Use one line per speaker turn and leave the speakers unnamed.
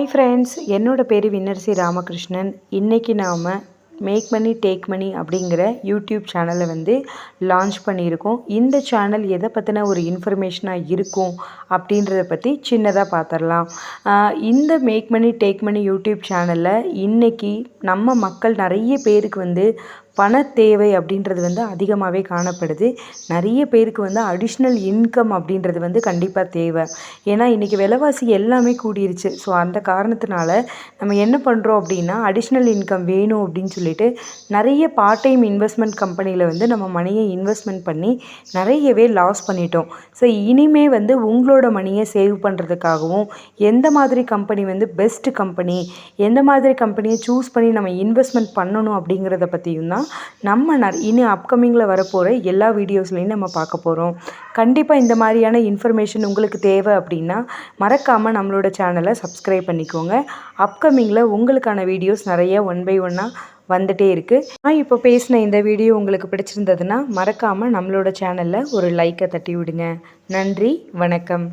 Hi friends, என்னோட பேர் வின்னர்சி ராமகிருஷ்ணன். இன்றைக்கி நாம் மேக் மணி டேக் மணி அப்படிங்கிற யூடியூப் சேனலை லான்ச் பண்ணியிருக்கோம். இந்த சேனல் எதை பற்றின ஒரு இன்ஃபர்மேஷனாக இருக்கும் அப்படின்றத பற்றி சின்னதாக பார்த்துடலாம். இந்த make money take money YouTube சேனலில் இன்றைக்கி நம்ம மக்கள் நிறைய பேருக்கு பண தேவை அப்படின்றது அதிகமாகவே காணப்படுது. நிறைய பேருக்கு அடிஷ்னல் இன்கம் அப்படின்றது கண்டிப்பாக தேவை. ஏன்னா இன்றைக்கி விலைவாசி எல்லாமே கூடிருச்சு. ஸோ அந்த காரணத்தினால நம்ம என்ன பண்ணுறோம் அப்படின்னா, அடிஷ்னல் இன்கம் வேணும் அப்படின்னு சொல்லிட்டு நிறைய பார்ட் டைம் இன்வெஸ்ட்மெண்ட் கம்பெனியில் நம்ம மணியை இன்வெஸ்ட்மெண்ட் பண்ணி நிறையவே லாஸ் பண்ணிட்டோம். ஸோ இனிமே உங்களோட மணியை சேவ் பண்ணுறதுக்காகவும் எந்த மாதிரி கம்பெனி பெஸ்ட் கம்பெனி, எந்த மாதிரி கம்பெனியை சூஸ் பண்ணி நம்ம இன்வெஸ்ட்மெண்ட் பண்ணணும் அப்படிங்கிறத பற்றியும் தான் நம்ம இனி அப்கமிங்கில் வரப்போகிற எல்லா வீடியோஸ்லையும் நம்ம பார்க்க போகிறோம். கண்டிப்பாக இந்த மாதிரியான இன்ஃபர்மேஷன் உங்களுக்கு தேவை அப்படின்னா மறக்காமல் நம்மளோட சேனலை சப்ஸ்கிரைப் பண்ணிக்கோங்க. அப்கமிங்கில் உங்களுக்கான வீடியோஸ் நிறைய ஒன் பை ஒன்னாக வந்துகிட்டே இருக்குது. நான் இப்போ பேசின இந்த வீடியோ உங்களுக்கு பிடிச்சிருந்ததுன்னா மறக்காமல் நம்மளோட சேனலில் ஒரு லைக்கை தட்டி விடுங்க. நன்றி, வணக்கம்.